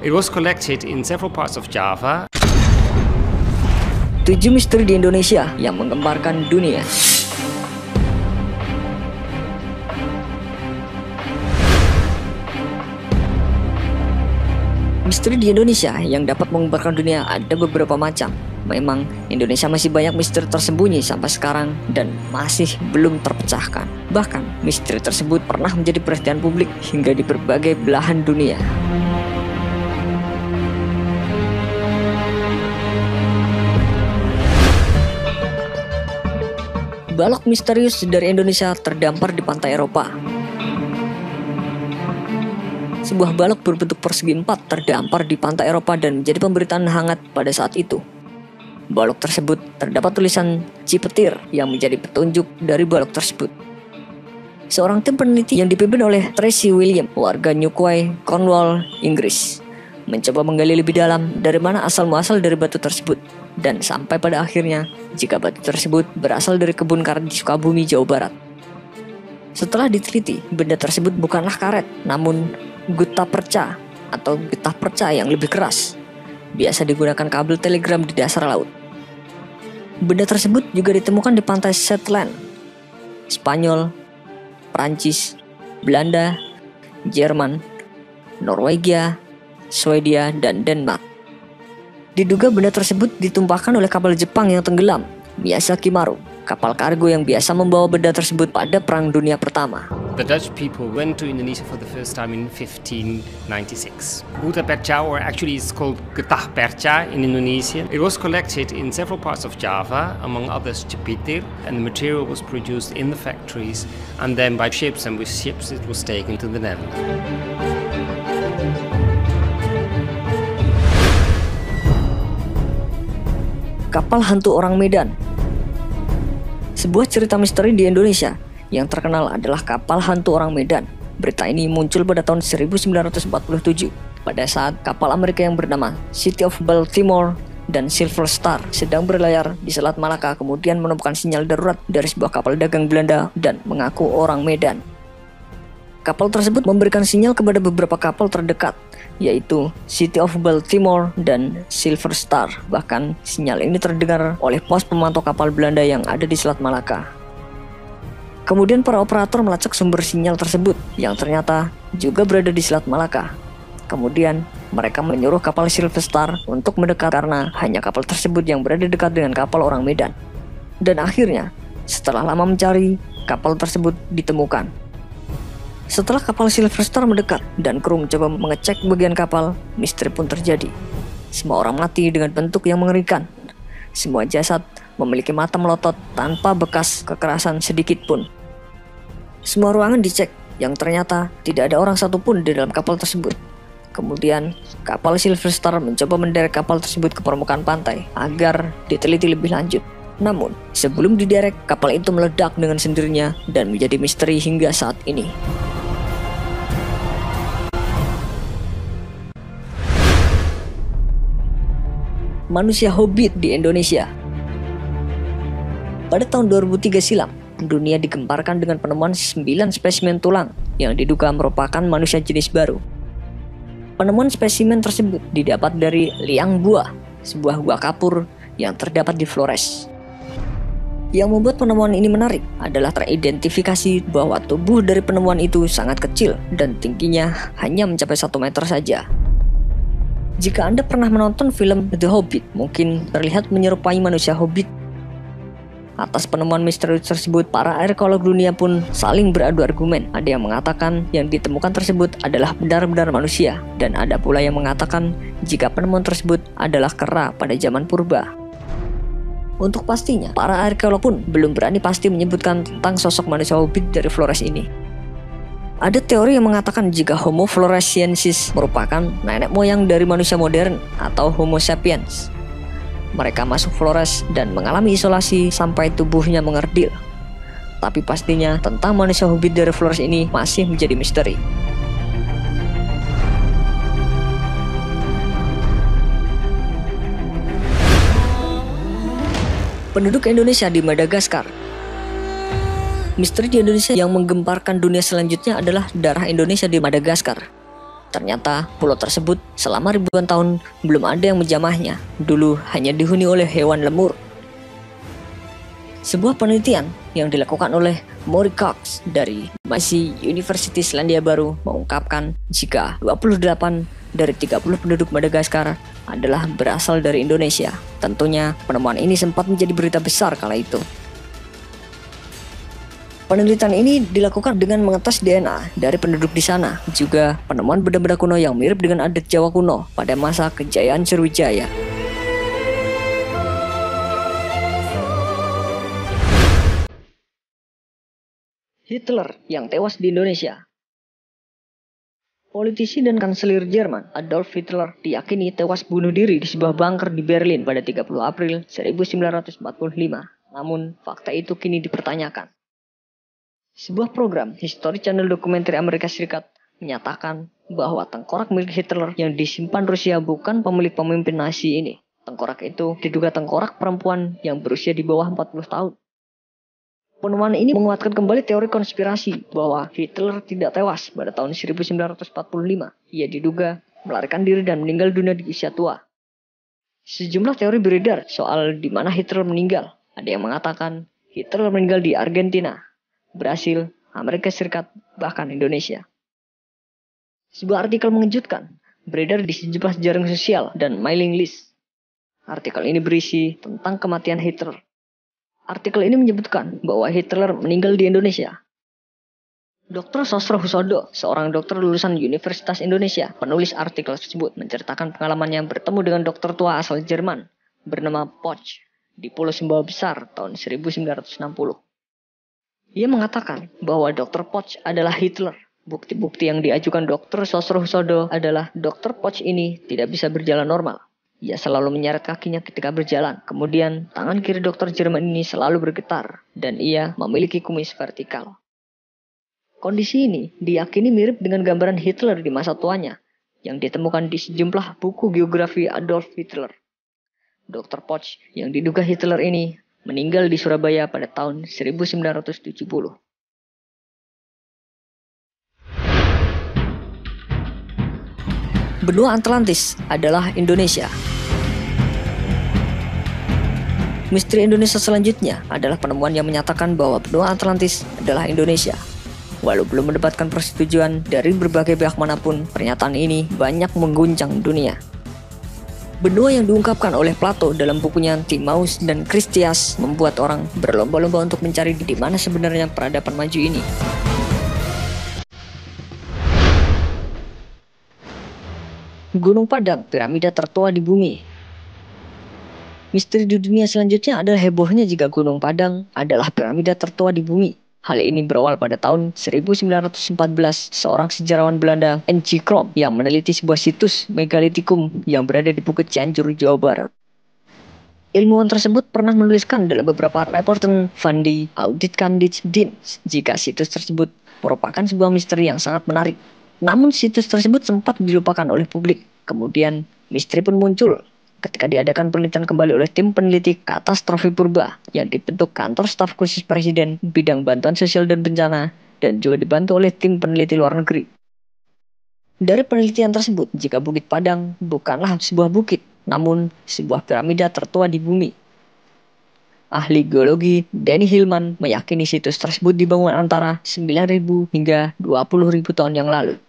It was collected in several parts of Java. 7 misteri di Indonesia yang menggemparkan dunia. Misteri di Indonesia yang dapat menggemparkan dunia ada beberapa macam. Memang Indonesia masih banyak misteri tersembunyi sampai sekarang dan masih belum terpecahkan. Bahkan misteri tersebut pernah menjadi perhatian publik hingga di berbagai belahan dunia. Balok misterius dari Indonesia terdampar di pantai Eropa. Sebuah balok berbentuk persegi 4 terdampar di pantai Eropa dan menjadi pemberitaan hangat pada saat itu. Balok tersebut terdapat tulisan Cipetir yang menjadi petunjuk dari balok tersebut. Seorang tim peneliti yang dipimpin oleh Tracy William, warga New Quay, Cornwall, Inggris, mencoba menggali lebih dalam dari mana asal-muasal dari batu tersebut, dan sampai pada akhirnya jika batu tersebut berasal dari kebun karet di Sukabumi, Jawa Barat. Setelah diteliti, benda tersebut bukanlah karet, namun gutta perca atau getah perca yang lebih keras. Biasa digunakan kabel telegram di dasar laut. Benda tersebut juga ditemukan di pantai Shetland, Spanyol, Prancis, Belanda, Jerman, Norwegia, Swedia, dan Denmark. Diduga benda tersebut ditumpahkan oleh kapal Jepang yang tenggelam, Miyazaki Maru, kapal kargo yang biasa membawa benda tersebut pada Perang Dunia Pertama. The Dutch people went to Indonesia for the first time in 1596. Gutta perca, or actually it's called getah perca in Indonesia. It was collected in several parts of Java, among others Cipetir, and the material was produced in the factories and then by ships, and with ships it was taken to the Netherlands. Kapal hantu orang Medan. Sebuah cerita misteri di Indonesia yang terkenal adalah kapal hantu orang Medan. Berita ini muncul pada tahun 1947 pada saat kapal Amerika yang bernama City of Baltimore dan Silver Star sedang berlayar di Selat Malaka, kemudian menemukan sinyal darurat dari sebuah kapal dagang Belanda dan mengaku orang Medan. Kapal tersebut memberikan sinyal kepada beberapa kapal terdekat, yaitu City of Baltimore dan Silver Star. Bahkan sinyal ini terdengar oleh pos pemantau kapal Belanda yang ada di Selat Malaka. Kemudian para operator melacak sumber sinyal tersebut yang ternyata juga berada di Selat Malaka. Kemudian mereka menyuruh kapal Silver Star untuk mendekat karena hanya kapal tersebut yang berada dekat dengan kapal orang Medan. Dan akhirnya setelah lama mencari, kapal tersebut ditemukan. Setelah kapal Silver Star mendekat dan kru mencoba mengecek bagian kapal, misteri pun terjadi. Semua orang mati dengan bentuk yang mengerikan. Semua jasad memiliki mata melotot tanpa bekas kekerasan sedikit pun. Semua ruangan dicek, yang ternyata tidak ada orang satupun di dalam kapal tersebut. Kemudian kapal Silver Star mencoba menderek kapal tersebut ke permukaan pantai agar diteliti lebih lanjut. Namun sebelum diderek, kapal itu meledak dengan sendirinya dan menjadi misteri hingga saat ini. Manusia Hobbit di Indonesia. Pada tahun 2003 silam, dunia digemparkan dengan penemuan 9 spesimen tulang yang diduga merupakan manusia jenis baru. Penemuan spesimen tersebut didapat dari liang gua, sebuah gua kapur yang terdapat di Flores. Yang membuat penemuan ini menarik adalah teridentifikasi bahwa tubuh dari penemuan itu sangat kecil dan tingginya hanya mencapai 1 meter saja. Jika Anda pernah menonton film The Hobbit, mungkin terlihat menyerupai manusia Hobbit. Atas penemuan misterius tersebut, para arkeolog dunia pun saling beradu argumen. Ada yang mengatakan yang ditemukan tersebut adalah benar-benar manusia, dan ada pula yang mengatakan jika penemuan tersebut adalah kera pada zaman purba. Untuk pastinya, para arkeolog pun belum berani pasti menyebutkan tentang sosok manusia Hobbit dari Flores ini. Ada teori yang mengatakan jika Homo floresiensis merupakan nenek moyang dari manusia modern atau Homo sapiens. Mereka masuk Flores dan mengalami isolasi sampai tubuhnya mengerdil. Tapi pastinya tentang manusia Hobbit dari Flores ini masih menjadi misteri. Penduduk Indonesia di Madagaskar. Misteri di Indonesia yang menggemparkan dunia selanjutnya adalah darah Indonesia di Madagaskar. Ternyata pulau tersebut selama ribuan tahun belum ada yang menjamahnya. Dulu hanya dihuni oleh hewan lemur. Sebuah penelitian yang dilakukan oleh Maury Cox dari Massey University Selandia Baru mengungkapkan jika 28 dari 30 penduduk Madagaskar adalah berasal dari Indonesia. Tentunya penemuan ini sempat menjadi berita besar kala itu. Penelitian ini dilakukan dengan mengetes DNA dari penduduk di sana. Juga penemuan benda-benda kuno yang mirip dengan adat Jawa kuno pada masa kejayaan Sriwijaya. Hitler yang tewas di Indonesia. Politisi dan kanselir Jerman Adolf Hitler diyakini tewas bunuh diri di sebuah bunker di Berlin pada 30 April 1945. Namun, fakta itu kini dipertanyakan. Sebuah program History Channel dokumenter Amerika Serikat menyatakan bahwa tengkorak milik Hitler yang disimpan Rusia bukan pemilik pemimpin Nazi ini. Tengkorak itu diduga tengkorak perempuan yang berusia di bawah 40 tahun. Penemuan ini menguatkan kembali teori konspirasi bahwa Hitler tidak tewas pada tahun 1945. Ia diduga melarikan diri dan meninggal dunia di usia tua. Sejumlah teori beredar soal di mana Hitler meninggal. Ada yang mengatakan Hitler meninggal di Argentina, Brasil, Amerika Serikat, bahkan Indonesia. Sebuah artikel mengejutkan beredar di sejumlah jaring sosial dan mailing list. Artikel ini berisi tentang kematian Hitler. Artikel ini menyebutkan bahwa Hitler meninggal di Indonesia. Dr. Sosrohusodo, seorang dokter lulusan Universitas Indonesia, penulis artikel tersebut menceritakan pengalamannya bertemu dengan dokter tua asal Jerman bernama Poch di Pulau Sumbawa Besar tahun 1960. Ia mengatakan bahwa Dr. Poch adalah Hitler. Bukti-bukti yang diajukan Dr. Sosrohusodo adalah Dr. Poch ini tidak bisa berjalan normal. Ia selalu menyeret kakinya ketika berjalan. Kemudian, tangan kiri dokter Jerman ini selalu bergetar. Dan ia memiliki kumis vertikal. Kondisi ini diyakini mirip dengan gambaran Hitler di masa tuanya. Yang ditemukan di sejumlah buku biografi Adolf Hitler. Dr. Poch yang diduga Hitler ini meninggal di Surabaya pada tahun 1970. Benua Atlantis adalah Indonesia. Misteri Indonesia selanjutnya adalah penemuan yang menyatakan bahwa benua Atlantis adalah Indonesia. Walau belum mendapatkan persetujuan dari berbagai pihak manapun, pernyataan ini banyak mengguncang dunia. Benua yang diungkapkan oleh Plato dalam bukunya Timaeus dan Kristias membuat orang berlomba-lomba untuk mencari di mana sebenarnya peradaban maju ini. Gunung Padang, piramida tertua di bumi. Misteri di dunia selanjutnya adalah hebohnya jika Gunung Padang adalah piramida tertua di bumi. Hal ini berawal pada tahun 1914, seorang sejarawan Belanda, N.G. Krom, yang meneliti sebuah situs megalitikum yang berada di Bukit Cianjur, Jawa Barat. Ilmuwan tersebut pernah menuliskan dalam beberapa reporten van die Auditkandidsdienst jika situs tersebut merupakan sebuah misteri yang sangat menarik. Namun situs tersebut sempat dilupakan oleh publik. Kemudian misteri pun muncul ketika diadakan penelitian kembali oleh tim peneliti katastrofi purba yang dibentuk kantor staf khusus presiden bidang bantuan sosial dan bencana dan juga dibantu oleh tim peneliti luar negeri. Dari penelitian tersebut, jika Bukit Padang bukanlah sebuah bukit, namun sebuah piramida tertua di bumi. Ahli geologi Danny Hillman meyakini situs tersebut dibangun antara 9.000 hingga 20.000 tahun yang lalu.